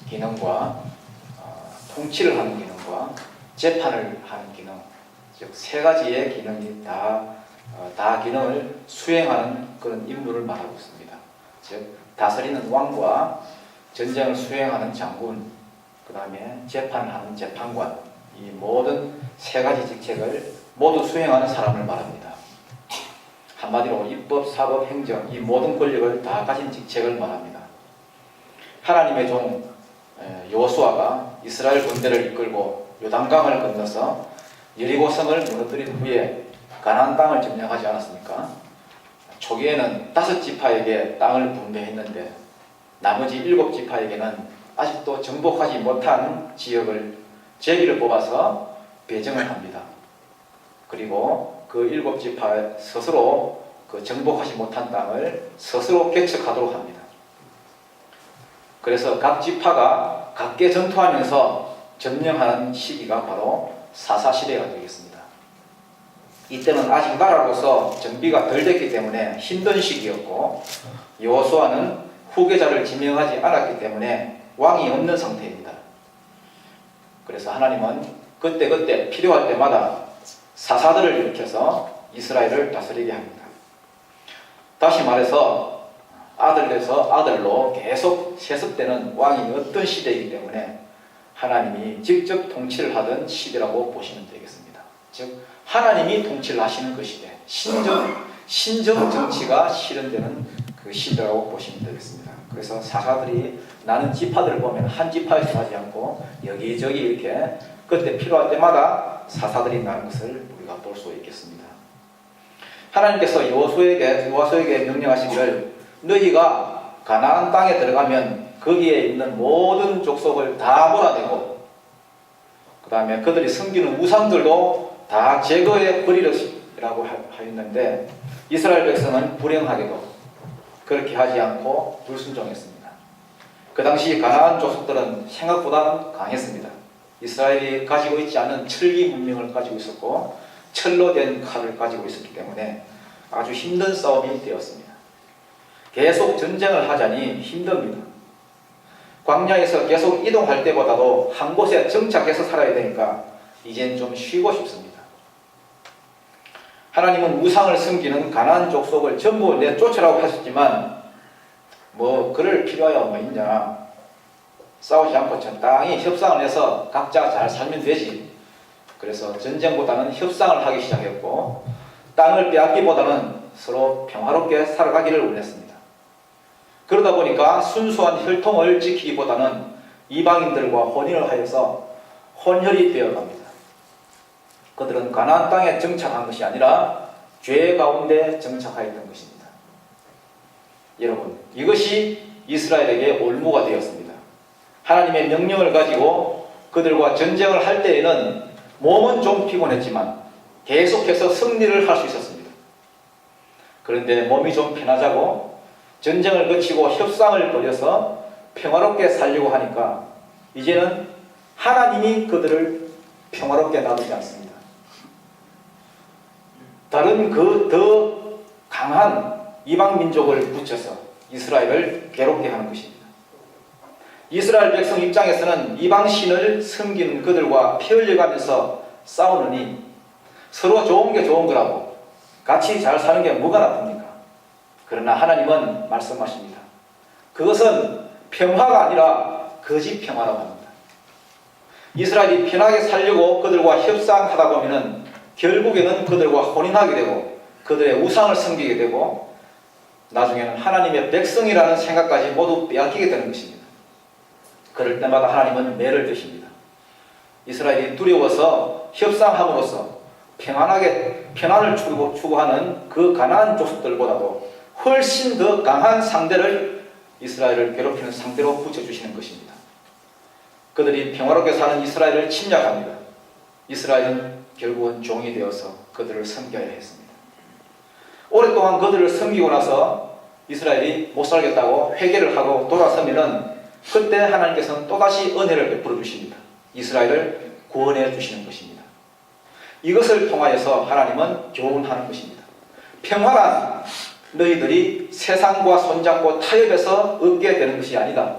기능과 통치를 하는 기능과 재판을 하는 기능, 즉 세 가지의 기능이 다 기능을 수행하는 그런 인물을 말하고 있습니다. 즉 다스리는 왕과 전쟁을 수행하는 장군, 그 다음에 재판을 하는 재판관, 이 모든 세 가지 직책을 모두 수행하는 사람을 말합니다. 한마디로 입법, 사법, 행정 이 모든 권력을 다 가진 직책을 말합니다. 하나님의 종 여호수아가 이스라엘 군대를 이끌고 요단강을 건너서 여리고성을 무너뜨린 후에 가나안 땅을 점령하지 않았습니까? 초기에는 5지파에게 땅을 분배했는데 나머지 7지파에게는 아직도 정복하지 못한 지역을 제기를 뽑아서 배정을 합니다. 그리고 그 7지파 스스로 그 정복하지 못한 땅을 스스로 개척하도록 합니다. 그래서 각 지파가 각계 전투하면서 점령하는 시기가 바로 사사시대가 되겠습니다. 이때는 아직 나라로서 정비가 덜 됐기 때문에 힘든 시기였고 여호수아는 후계자를 지명하지 않았기 때문에 왕이 없는 상태입니다. 그래서 하나님은 그때그때 필요할 때마다 사사들을 일으켜서 이스라엘을 다스리게 합니다. 다시 말해서 아들에서 아들로 계속 세습되는 왕이 어떤 시대이기 때문에 하나님이 직접 통치를 하던 시대라고 보시면 되겠습니다. 즉 하나님이 통치를 하시는 그 시대, 신정 정치가 실현되는 그 시대라고 보시면 되겠습니다. 그래서 사사들이 나는 지파들을 보면 한 지파에서 하지 않고 여기저기 이렇게 그때 필요할 때마다 사사들이 나는 것을 우리가 볼 수 있겠습니다. 하나님께서 여호수아에게 명령하시기를 너희가 가나안 땅에 들어가면 거기에 있는 모든 족속을 다 몰아내고 그 다음에 그들이 섬기는 우상들도 다 제거해 버리라고 하였는데 이스라엘 백성은 불행하게도 그렇게 하지 않고 불순종했습니다. 그 당시 가나안 족속들은 생각보다 강했습니다. 이스라엘이 가지고 있지 않은 철기 문명을 가지고 있었고 철로 된 칼을 가지고 있었기 때문에 아주 힘든 싸움이 되었습니다. 계속 전쟁을 하자니 힘듭니다. 광야에서 계속 이동할 때보다도 한 곳에 정착해서 살아야 되니까 이젠 좀 쉬고 싶습니다. 하나님은 우상을 섬기는 가나안 족속을 전부 내쫓으라고 하셨지만 그럴 필요야 뭐 있냐. 싸우지 않고 적당히 협상을 해서 각자 잘 살면 되지. 그래서 전쟁보다는 협상을 하기 시작했고 땅을 빼앗기보다는 서로 평화롭게 살아가기를 원했습니다. 그러다 보니까 순수한 혈통을 지키기보다는 이방인들과 혼인을 하여서 혼혈이 되어갑니다. 그들은 가나안 땅에 정착한 것이 아니라 죄 가운데 정착하였던 것입니다. 여러분, 이것이 이스라엘에게 올무가 되었습니다. 하나님의 명령을 가지고 그들과 전쟁을 할 때에는 몸은 좀 피곤했지만 계속해서 승리를 할 수 있었습니다. 그런데 몸이 좀 편하자고 전쟁을 거치고 협상을 벌여서 평화롭게 살려고 하니까 이제는 하나님이 그들을 평화롭게 놔두지 않습니다. 다른 더 강한 이방 민족을 붙여서 이스라엘을 괴롭게 하는 것입니다. 이스라엘 백성 입장에서는 이방 신을 섬기는 그들과 피 흘려가면서 싸우느니 서로 좋은 게 좋은 거라고 같이 잘 사는 게 뭐가 나쁩니까? 그러나 하나님은 말씀하십니다. 그것은 평화가 아니라 거짓 평화라고 합니다. 이스라엘이 편하게 살려고 그들과 협상하다 보면은 결국에는 그들과 혼인하게 되고 그들의 우상을 섬기게 되고 나중에는 하나님의 백성이라는 생각까지 모두 빼앗기게 되는 것입니다. 그럴 때마다 하나님은 매를 드십니다. 이스라엘이 두려워서 협상함으로써 편안을 추구하는 그 가나안 족속들보다도 훨씬 더 강한 상대를 이스라엘을 괴롭히는 상대로 붙여주시는 것입니다. 그들이 평화롭게 사는 이스라엘을 침략합니다. 이스라엘은 결국은 종이 되어서 그들을 섬겨야 했습니다. 오랫동안 그들을 섬기고 나서 이스라엘이 못 살겠다고 회개를 하고 돌아서면은 그때 하나님께서는 또다시 은혜를 베풀어 주십니다. 이스라엘을 구원해 주시는 것입니다. 이것을 통하여서 하나님은 교훈하는 것입니다. 평화란 너희들이 세상과 손잡고 타협해서 얻게 되는 것이 아니다.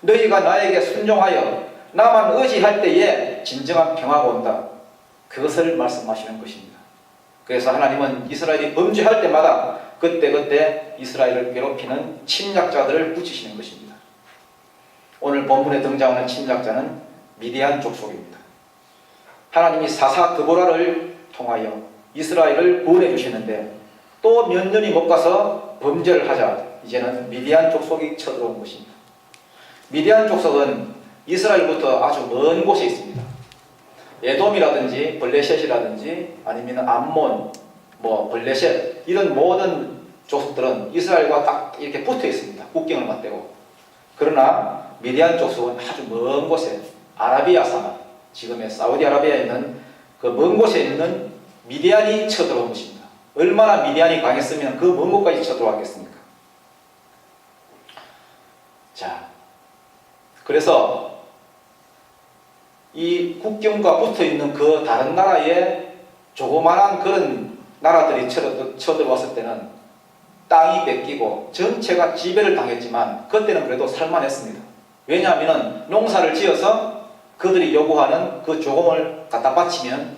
너희가 나에게 순종하여 나만 의지할 때에 진정한 평화가 온다. 그것을 말씀하시는 것입니다. 그래서 하나님은 이스라엘이 범죄할 때마다 그때그때 이스라엘을 괴롭히는 침략자들을 붙이시는 것입니다. 오늘 본문에 등장하는 침략자는 미디안 족속입니다. 하나님이 사사 드보라를 통하여 이스라엘을 구원해 주시는데 또 몇 년이 못 가서 범죄를 하자 이제는 미디안 족속이 쳐들어온 것입니다. 미디안 족속은 이스라엘부터 아주 먼 곳에 있습니다. 에돔이라든지 블레셋이라든지 아니면 암몬, 블레셋 이런 모든 족속들은 이스라엘과 딱 이렇게 붙어 있습니다. 국경을 맞대고. 그러나 미디안 족속은 아주 먼 곳에 아라비아 사막, 지금의 사우디아라비아에 있는 그 먼 곳에 있는 미디안이 쳐들어온 것입니다. 얼마나 미디안이 강했으면 그 먼 곳까지 쳐들어왔겠습니까? 자, 그래서 이 국경과 붙어 있는 그 다른 나라에 조그만한 그런 나라들이 쳐들어왔을 때는 땅이 뺏기고 전체가 지배를 당했지만 그때는 그래도 살만했습니다. 왜냐하면 농사를 지어서 그들이 요구하는 그 조공을 갖다 바치면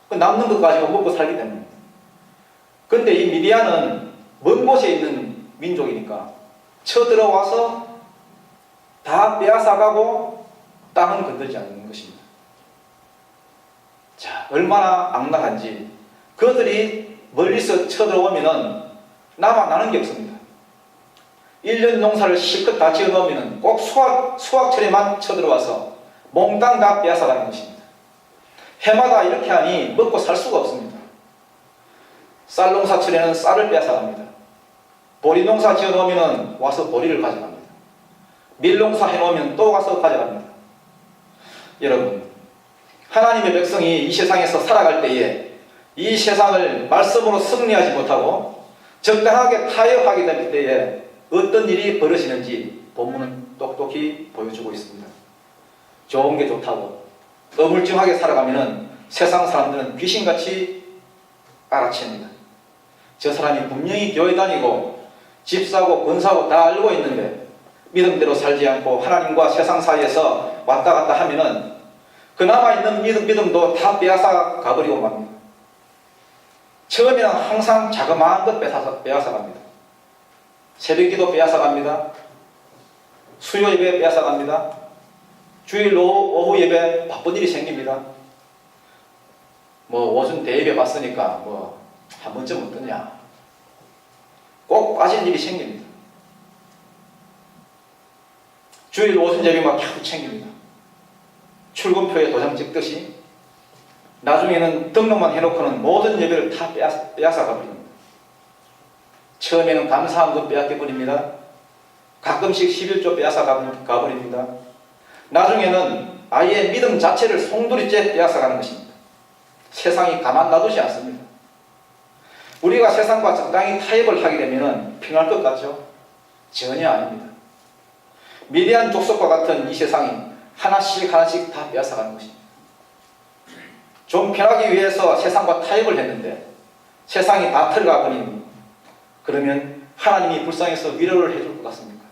그 남는 것 가지고 먹고 살기 때문입니다. 그런데 이 미디안은 먼 곳에 있는 민족이니까 쳐들어와서 다 빼앗아가고 땅은 건들지 않는 것입니다. 자, 얼마나 악랄한지. 그들이 멀리서 쳐들어오면은 남아나는 게 없습니다. 1년 농사를 실컷 다 지어 놓으면은 꼭 수확철에만 쳐들어와서 몽땅 다 빼앗아가는 것입니다. 해마다 이렇게 하니 먹고 살 수가 없습니다. 쌀 농사철에는 쌀을 빼앗아갑니다. 보리 농사 지어 놓으면은 와서 보리를 가져갑니다. 밀 농사 해놓으면 또 가서 가져갑니다. 여러분, 하나님의 백성이 이 세상에서 살아갈 때에 이 세상을 말씀으로 승리하지 못하고 적당하게 타협하게 될 때에 어떤 일이 벌어지는지 본문은 똑똑히 보여주고 있습니다. 좋은 게 좋다고 어물쩡하게 살아가면 세상 사람들은 귀신같이 알아챕니다. 저 사람이 분명히 교회 다니고 집 사고 권 사고 다 알고 있는데 믿음대로 살지 않고 하나님과 세상 사이에서 왔다 갔다 하면은 그 남아있는 믿음도 다 빼앗아 가버리고 맙니다. 처음에는 항상 자그마한 것 빼앗아 갑니다. 새벽기도 빼앗아 갑니다. 수요 예배 빼앗아 갑니다. 주일 오후 예배 바쁜 일이 생깁니다. 오순 대예배 봤으니까 한 번쯤 어떠냐. 꼭 빠진 일이 생깁니다. 주일 오순 예배만 켜고 챙깁니다. 출근표에 도장 찍듯이 나중에는 등록만 해놓고는 모든 예배를 다 빼앗아 가버립니다. 처음에는 감사한 것 빼앗겨 버립니다. 가끔씩 11조 빼앗아 가버립니다. 나중에는 아예 믿음 자체를 송두리째 빼앗아 가는 것입니다. 세상이 가만 놔두지 않습니다. 우리가 세상과 적당히 타협을 하게 되면 평할 것 같죠? 전혀 아닙니다. 미디안 족속과 같은 이 세상이 하나씩 다 빼앗아가는 것입니다. 좀 편하기 위해서 세상과 타협을 했는데 세상이 다 틀어가 버리니 그러면 하나님이 불쌍해서 위로를 해줄 것 같습니까?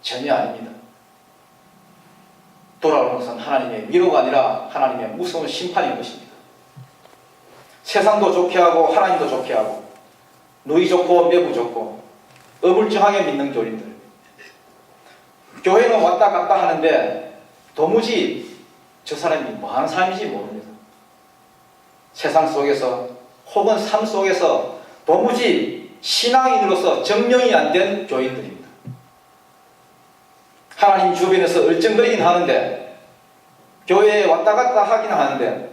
전혀 아닙니다. 돌아오는 것은 하나님의 위로가 아니라 하나님의 무서운 심판인 것입니다. 세상도 좋게 하고 하나님도 좋게 하고 누이 좋고 매부 좋고 어물쩡하게 믿는 교인들, 교회는 왔다 갔다 하는데 도무지 저 사람이 뭐하는 사람인지 모릅니다. 세상 속에서 혹은 삶 속에서 도무지 신앙인으로서 증명이 안 된 교인들입니다. 하나님 주변에서 얼쩡거리긴 하는데 교회에 왔다 갔다 하긴 하는데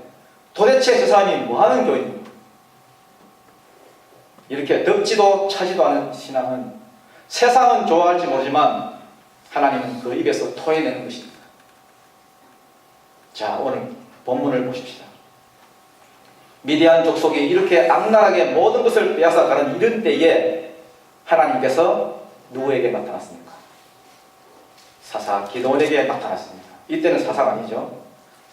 도대체 저 사람이 뭐하는 교인입니까? 이렇게 덥지도 차지도 않은 신앙은 세상은 좋아할지 모르지만 하나님은 그 입에서 토해내는 것입니다. 자, 오늘 본문을 보십시다. 미디안 족속이 이렇게 악랄하게 모든 것을 빼앗아가는 이런 때에 하나님께서 누구에게 나타났습니까? 사사 기드온에게 나타났습니다. 이때는 사사가 아니죠.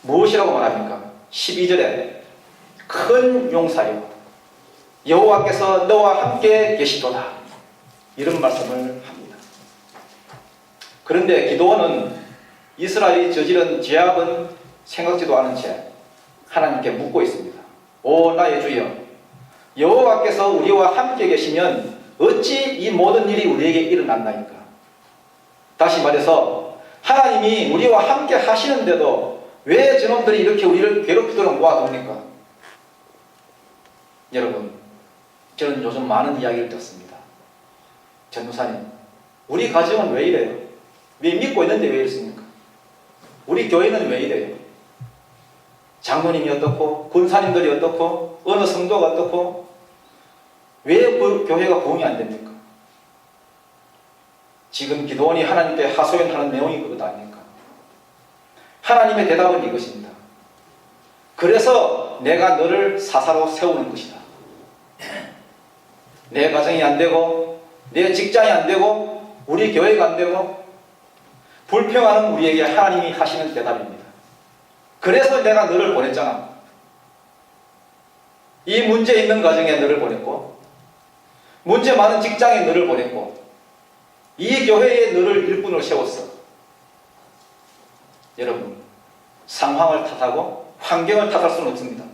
무엇이라고 말합니까? 12절에 큰 용사여 여호와께서 너와 함께 계시도다 이런 말씀을 합니다. 그런데 기드온은 이스라엘이 저지른 죄악은 생각지도 않은 채 하나님께 묻고 있습니다. 오 나의 주여, 여호와께서 우리와 함께 계시면 어찌 이 모든 일이 우리에게 일어났나이까. 다시 말해서 하나님이 우리와 함께 하시는데도 왜 저놈들이 이렇게 우리를 괴롭히도록 모아둡니까? 여러분, 저는 요즘 많은 이야기를 듣습니다. 전도사님, 우리 가정은 왜 이래요? 왜 믿고 있는데 왜 이렇습니까? 우리 교회는 왜 이래요? 장로님이 어떻고 권사님들이 어떻고 어느 성도가 어떻고 왜 그 교회가 부흥이 안 됩니까? 지금 기드온이 하나님께 하소연하는 내용이 그것 아닙니까? 하나님의 대답은 이것입니다. 그래서 내가 너를 사사로 세우는 것이다. 내 가정이 안 되고 내 직장이 안 되고 우리 교회가 안 되고 불평하는 우리에게 하나님이 하시는 대답입니다. 그래서 내가 너를 보냈잖아. 이 문제 있는 가정에 너를 보냈고 문제 많은 직장에 너를 보냈고 이 교회에 너를 일꾼으로 세웠어. 여러분, 상황을 탓하고 환경을 탓할 수는 없습니다.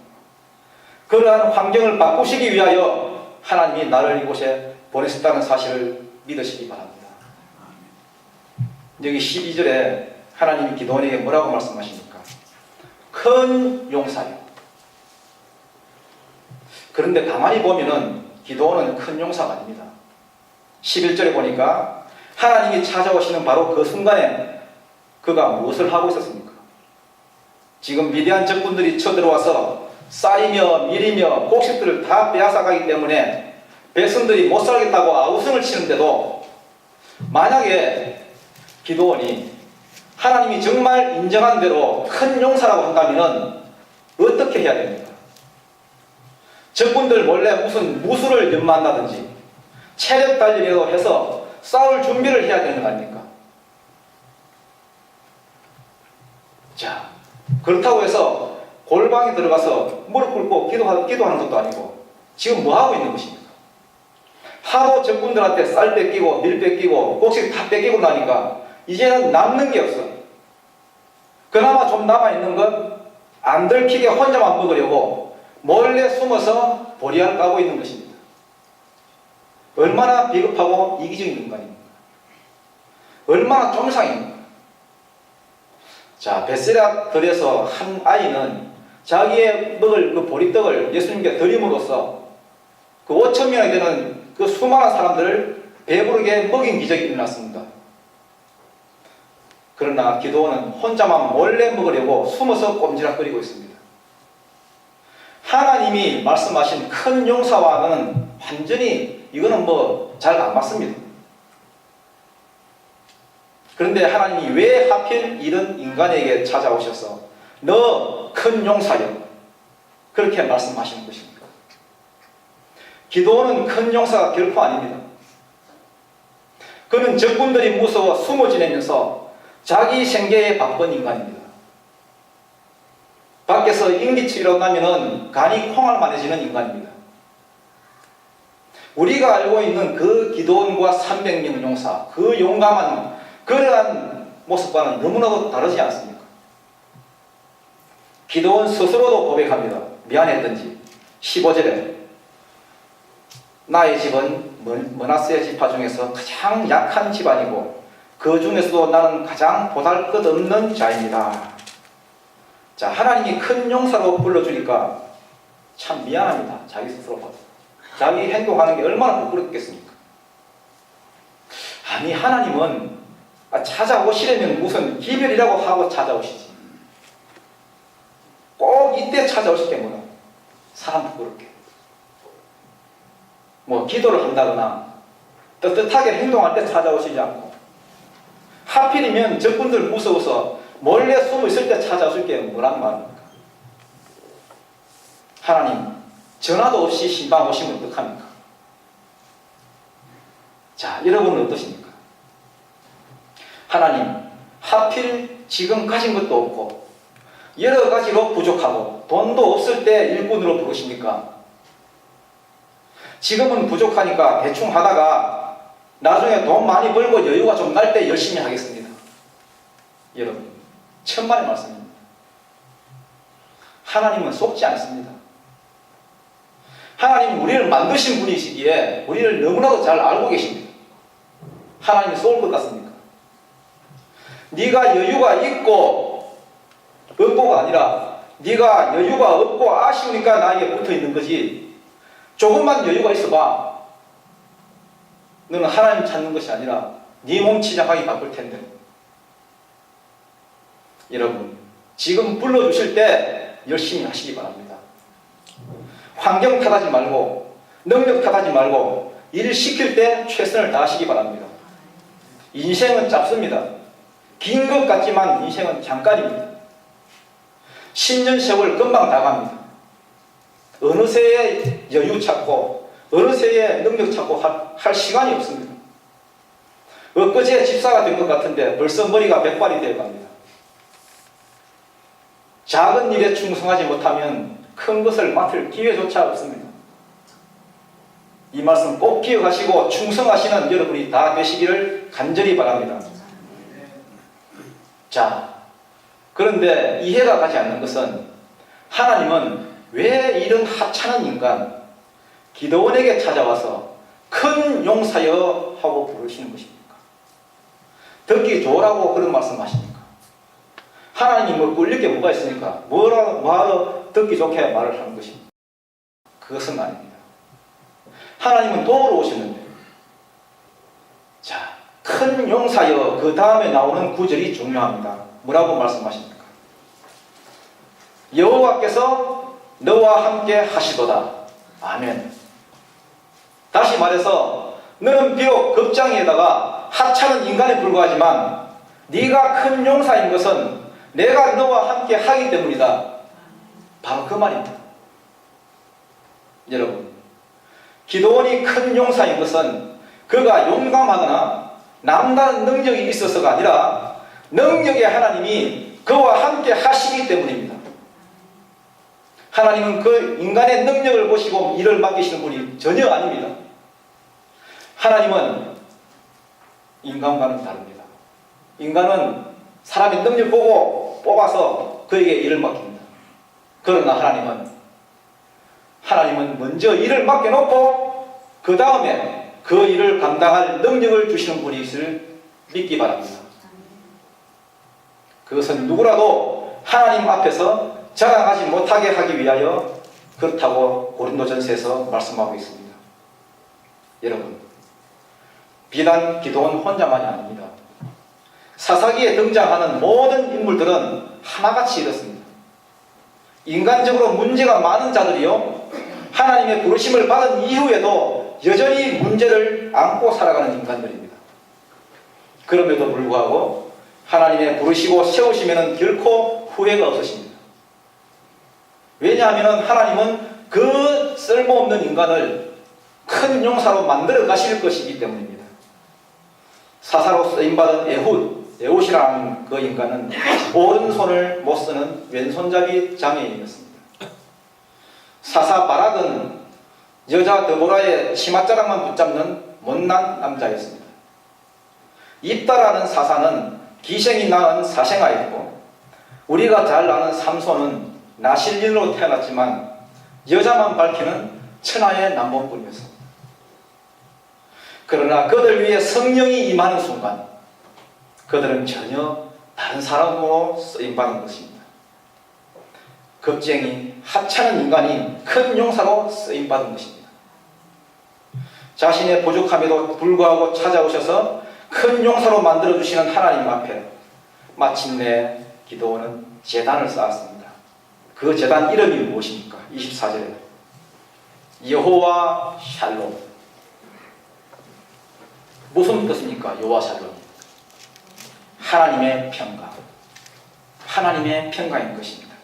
그러한 환경을 바꾸시기 위하여 하나님이 나를 이곳에 보내셨다는 사실을 믿으시기 바랍니다. 여기 12절에 하나님이 기드온에게 뭐라고 말씀하십니까? 큰 용사요. 그런데 가만히 보면은 기드온은 큰 용사가 아닙니다. 11절에 보니까 하나님이 찾아오시는 바로 그 순간에 그가 무엇을 하고 있었습니까? 지금 미디안 적군들이 쳐들어와서 쌀이며 밀이며 곡식들을 다 빼앗아가기 때문에 백성들이 못 살겠다고 아우성을 치는데도 만약에 기드온이 하나님이 정말 인정한 대로 큰 용사라고 한다면 어떻게 해야 됩니까? 적군들 몰래 무슨 무술을 연마한다든지 체력 단련이라도 해서 싸울 준비를 해야 되는 거 아닙니까? 자, 그렇다고 해서 골방에 들어가서 무릎 꿇고 기도하는 것도 아니고 지금 뭐 하고 있는 것입니까? 하도 적군들한테 쌀 뺏기고 밀 뺏기고 곡식 다 뺏기고 나니까 이제는 남는 게 없어. 그나마 좀 남아있는 것 안 들키게 혼자만 먹으려고 몰래 숨어서 보리알 까고 있는 것입니다. 얼마나 비겁하고 이기적인 인간입니까? 얼마나 쫑상입니까? 자, 벳세다 들에서 한 아이는 자기의 먹을 그 보리떡을 예수님께 드림으로써 그 5,000명이 되는 그 수많은 사람들을 배부르게 먹인 기적이 일어났습니다. 그러나 기드온은 혼자만 몰래 먹으려고 숨어서 꼼지락거리고 있습니다. 하나님이 말씀하신 큰 용사와는 완전히 이거는 뭐 잘 안 맞습니다. 그런데 하나님이 왜 하필 이런 인간에게 찾아오셔서 너 큰 용사여 그렇게 말씀하시는 것입니까? 기드온은 큰 용사가 결코 아닙니다. 그는 적군들이 무서워 숨어 지내면서 자기 생계에 바쁜 인간입니다. 밖에서 인기치기로 나면은 간이 콩알만해지는 인간입니다. 우리가 알고 있는 그 기드온과 300명 용사, 그 용감한 그러한 모습과는 너무나도 다르지 않습니까? 기드온 스스로도 고백합니다. 미안했던지. 15절에 나의 집은 므낫세 지파 중에서 가장 약한 집안이고 그 중에서도 나는 가장 보잘것없는 자입니다. 자, 하나님이 큰 용사로 불러주니까 참 미안합니다. 자기 스스로 봐도. 자기 행동하는 게 얼마나 부끄럽겠습니까? 아니, 하나님은 찾아오시려면 무슨 기별이라고 하고 찾아오시지. 꼭 이때 찾아오실 때문에 사람 부끄럽게. 뭐 기도를 한다거나 떳떳하게 행동할 때 찾아오시지 않고 하필이면 적군들 무서워서 몰래 숨어 있을 때 찾아오실 게 뭐란 말입니까? 하나님, 전화도 없이 신방 오시면 어떡합니까? 자, 여러분은 어떠십니까? 하나님, 하필 지금 가진 것도 없고 여러 가지로 부족하고 돈도 없을 때 일꾼으로 부르십니까? 지금은 부족하니까 대충 하다가 나중에 돈 많이 벌고 여유가 좀 날 때 열심히 하겠습니다. 여러분, 천만의 말씀입니다. 하나님은 속지 않습니다. 하나님은 우리를 만드신 분이시기에 우리를 너무나도 잘 알고 계십니다. 하나님이 쏠 것 같습니까? 네가 여유가 있고 없고가 아니라 네가 여유가 없고 아쉬우니까 나에게 붙어 있는 거지, 조금만 여유가 있어봐, 너는 하나님 찾는 것이 아니라 네 몸 치장하기 바쁠 텐데. 여러분, 지금 불러주실 때 열심히 하시기 바랍니다. 환경 탓하지 말고 능력 탓하지 말고 일을 시킬 때 최선을 다하시기 바랍니다. 인생은 짧습니다. 긴 것 같지만 인생은 잠깐입니다. 10년 세월 금방 다 갑니다. 어느 새에 여유 찾고 어느 새에 능력 찾고 할 시간이 없습니다. 엊그제 집사가 된 것 같은데 벌써 머리가 100발이 되어갑니다. 작은 일에 충성하지 못하면 큰 것을 맡을 기회조차 없습니다. 이 말씀 꼭 기억하시고 충성하시는 여러분이 다 되시기를 간절히 바랍니다. 자, 그런데 이해가 가지 않는 것은 하나님은 왜 이런 하찮은 인간 기드온에게 찾아와서 큰 용사여 하고 부르시는 것입니까? 듣기 좋으라고 그런 말씀하십니까? 하나님이 뭐 꿀릴 게 뭐가 있습니까? 뭐하러 듣기 좋게 말을 하는 것입니까? 그것은 아닙니다. 하나님은 도우러 오셨는데, 자, 큰 용사여, 그 다음에 나오는 구절이 중요합니다. 뭐라고 말씀하십니까? 여호와께서 너와 함께 하시도다. 아멘. 다시 말해서 너는 비록 겁장에다가 하찮은 인간에 불과하지만 네가 큰 용사인 것은 내가 너와 함께 하기 때문이다. 바로 그 말입니다. 여러분, 기드온이 큰 용사인 것은 그가 용감하거나 남다른 능력이 있어서가 아니라 능력의 하나님이 그와 함께 하시기 때문입니다. 하나님은 그 인간의 능력을 보시고 일을 맡기시는 분이 전혀 아닙니다. 하나님은 인간과는 다릅니다. 인간은 사람의 능력 보고 뽑아서 그에게 일을 맡깁니다. 그러나 하나님은 먼저 일을 맡겨놓고 그 다음에 그 일을 감당할 능력을 주시는 분이 있을 믿기 바랍니다. 그것은 누구라도 하나님 앞에서 자랑하지 못하게 하기 위하여 그렇다고 고린도전서에서 말씀하고 있습니다. 여러분, 비단 기드온 혼자만이 아닙니다. 사사기에 등장하는 모든 인물들은 하나같이 이렇습니다. 인간적으로 문제가 많은 자들이요, 하나님의 부르심을 받은 이후에도 여전히 문제를 안고 살아가는 인간들입니다. 그럼에도 불구하고 하나님의 부르시고 세우시면 결코 후회가 없으십니다. 왜냐하면 하나님은 그 쓸모없는 인간을 큰 용사로 만들어 가실 것이기 때문입니다. 사사로 쓰임받은 에훗이라는 그 인간은 오른손을 못 쓰는 왼손잡이 장애인이었습니다. 사사 바락은 여자 드보라의 치맛자락만 붙잡는 못난 남자였습니다. 입다라는 사사는 기생이 낳은 사생아였고, 우리가 잘 아는 삼손은 나실린으로 태어났지만 여자만 밝히는 천하의 남본꾼이었습니다. 그러나 그들 위해 성령이 임하는 순간 그들은 전혀 다른 사람으로 쓰임받은 것입니다. 겁쟁이, 하찮은 인간이 큰 용사로 쓰임받은 것입니다. 자신의 부족함에도 불구하고 찾아오셔서 큰 용사로 만들어주시는 하나님 앞에 마침내 기드온은 제단을 쌓았습니다. 그 제단 이름이 무엇입니까? 24절에 여호와 샬롬. 무슨 뜻입니까? 여호와 샬롬. 하나님의 평강. 하나님의 평강인 것입니다.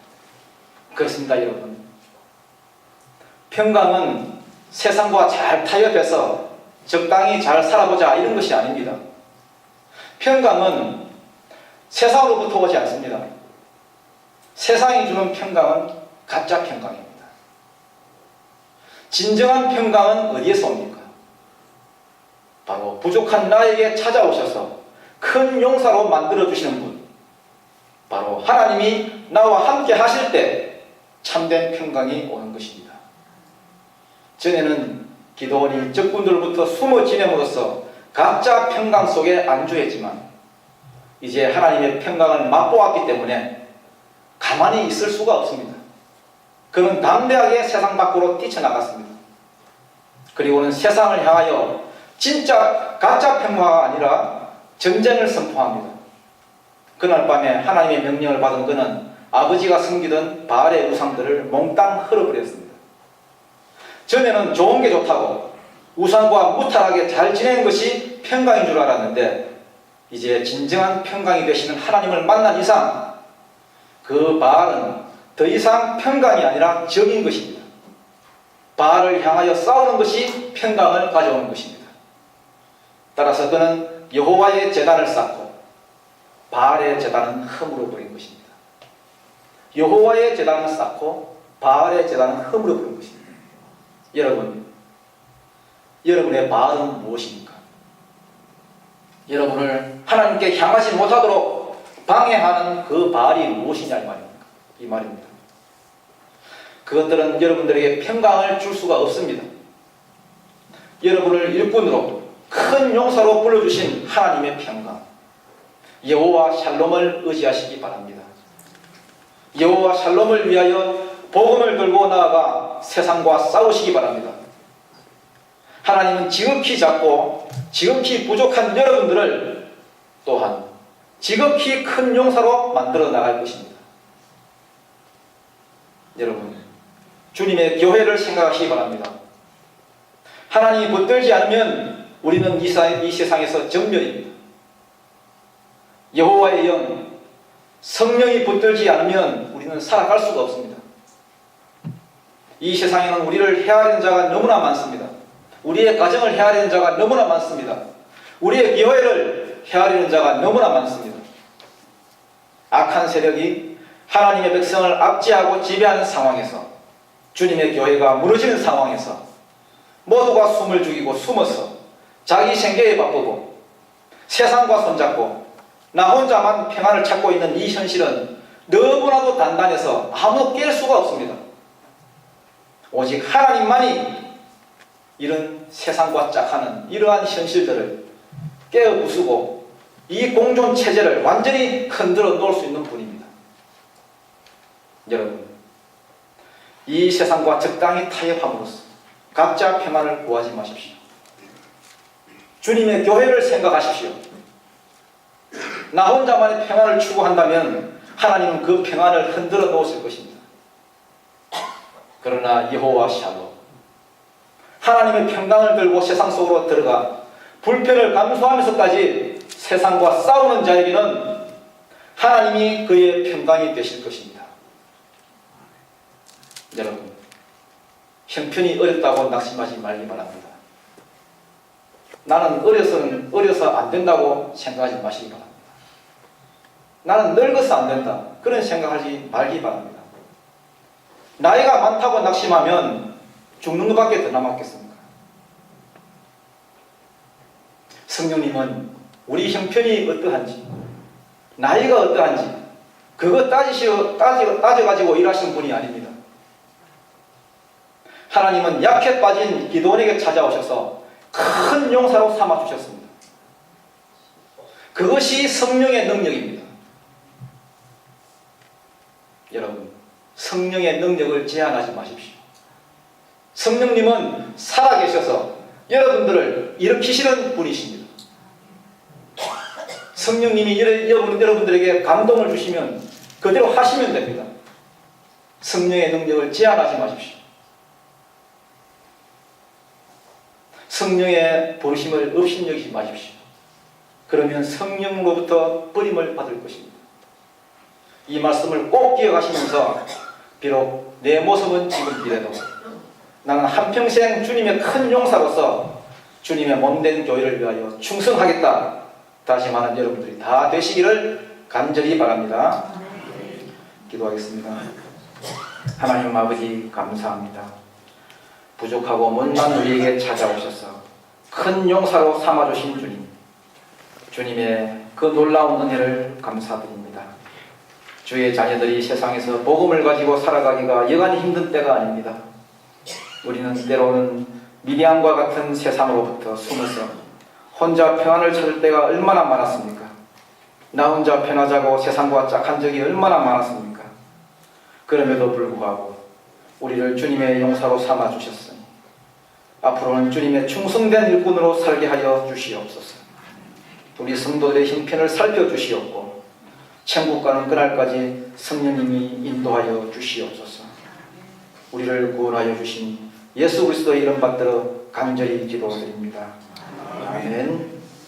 그렇습니다, 여러분. 평강은 세상과 잘 타협해서 적당히 잘 살아보자 이런 것이 아닙니다. 평강은 세상으로부터 오지 않습니다. 세상이 주는 평강은 가짜 평강입니다. 진정한 평강은 어디에서 옵니까? 바로 부족한 나에게 찾아오셔서 큰 용사로 만들어주시는 분, 바로 하나님이 나와 함께 하실 때 참된 평강이 오는 것입니다. 전에는 기드온이 적군들로부터 숨어 지냄으로써 가짜 평강 속에 안주했지만 이제 하나님의 평강을 맛보았기 때문에 가만히 있을 수가 없습니다. 그는 담대하게 세상 밖으로 뛰쳐나갔습니다. 그리고는 세상을 향하여 진짜 가짜 평화가 아니라 전쟁을 선포합니다. 그날 밤에 하나님의 명령을 받은 그는 아버지가 섬기던 바알의 우상들을 몽땅 헐어버렸습니다. 전에는 좋은 게 좋다고 우상과 무탈하게 잘 지내는 것이 평강인 줄 알았는데 이제 진정한 평강이 되시는 하나님을 만난 이상 그 바알은 더 이상 평강이 아니라 적인 것입니다. 바알을 향하여 싸우는 것이 평강을 가져오는 것입니다. 따라서 그는 여호와의 제단을 쌓고 바알의 제단은 허물어 버린 것입니다. 여호와의 제단을 쌓고 바알의 제단은 허물어 버린 것입니다. 여러분의 바알은 무엇입니까? 여러분을 하나님께 향하지 못하도록 방해하는 그 바알이 무엇이냐 이 말입니다. 그것들은 여러분들에게 평강을 줄 수가 없습니다. 여러분을 일꾼으로 큰 용사로 불러주신 하나님의 평강, 여호와 샬롬을 의지하시기 바랍니다. 여호와 샬롬을 위하여 복음을 들고 나아가 세상과 싸우시기 바랍니다. 하나님은 지극히 작고 지극히 부족한 여러분들을 또한 지극히 큰 용사로 만들어 나갈 것입니다. 여러분, 주님의 교회를 생각하시기 바랍니다. 하나님이 붙들지 않으면 우리는 이 세상에서 전멸입니다. 여호와의 영, 성령이 붙들지 않으면 우리는 살아갈 수가 없습니다. 이 세상에는 우리를 헤아리는 자가 너무나 많습니다. 우리의 가정을 헤아리는 자가 너무나 많습니다. 우리의 교회를 헤아리는 자가 너무나 많습니다. 악한 세력이 하나님의 백성을 압제하고 지배하는 상황에서, 주님의 교회가 무너지는 상황에서 모두가 숨을 죽이고 숨어서 자기 생계에 바쁘고 세상과 손잡고 나 혼자만 평안을 찾고 있는 이 현실은 너무나도 단단해서 아무도 깰 수가 없습니다. 오직 하나님만이 이런 세상과 짝하는 이러한 현실들을 깨어 부수고 이 공존 체제를 완전히 흔들어 놓을 수 있는 분입니다. 여러분, 이 세상과 적당히 타협함으로써 각자 평안을 구하지 마십시오. 주님의 교회를 생각하십시오. 나 혼자만의 평안을 추구한다면 하나님은 그 평안을 흔들어 놓으실 것입니다. 그러나 여호와 샬롬, 하나님의 평강을 들고 세상 속으로 들어가 불편을 감수하면서까지 세상과 싸우는 자에게는 하나님이 그의 평강이 되실 것입니다. 여러분, 형편이 어렵다고 낙심하지 말기 바랍니다. 나는 어려서 안 된다고 생각하지 마시기 바랍니다. 나는 늙어서 안 된다, 그런 생각하지 말기 바랍니다. 나이가 많다고 낙심하면 죽는 것밖에 더 남았겠습니까? 성령님은 우리 형편이 어떠한지, 나이가 어떠한지 그거 따져가지고 일하시는 분이 아닙니다. 하나님은 약해 빠진 기드온에게 찾아오셔서 큰 용사로 삼아주셨습니다. 그것이 성령의 능력입니다. 여러분, 성령의 능력을 제한하지 마십시오. 성령님은 살아계셔서 여러분들을 일으키시는 분이십니다. 성령님이 여러분들에게 감동을 주시면 그대로 하시면 됩니다. 성령의 능력을 제한하지 마십시오. 성령의 부르심을 업신여기지 마십시오. 그러면 성령으로부터 뿌림을 받을 것입니다. 이 말씀을 꼭 기억하시면서 비록 내 모습은 지금 이래도 나는 한평생 주님의 큰 용사로서 주님의 몸된 교회를 위하여 충성하겠다, 다시 말하는 여러분들이 다 되시기를 간절히 바랍니다. 기도하겠습니다. 하나님 아버지, 감사합니다. 부족하고 못난 우리에게 찾아오셔서 큰 용사로 삼아주신 주님, 주님의 그 놀라운 은혜를 감사드립니다. 주의 자녀들이 세상에서 복음을 가지고 살아가기가 여간히 힘든 때가 아닙니다. 우리는 때로는 미디안과 같은 세상으로부터 숨어서 혼자 평안을 찾을 때가 얼마나 많았습니까? 나 혼자 편하자고 세상과 짝한 적이 얼마나 많았습니까? 그럼에도 불구하고 우리를 주님의 용사로 삼아 주셨으니 앞으로는 주님의 충성된 일꾼으로 살게 하여 주시옵소서. 우리 성도들의 형편을 살펴주시옵고 천국 가는 그날까지 성령님이 인도하여 주시옵소서. 우리를 구원하여 주신 예수 그리스도의 이름 받들어 간절히 기도드립니다. 아멘.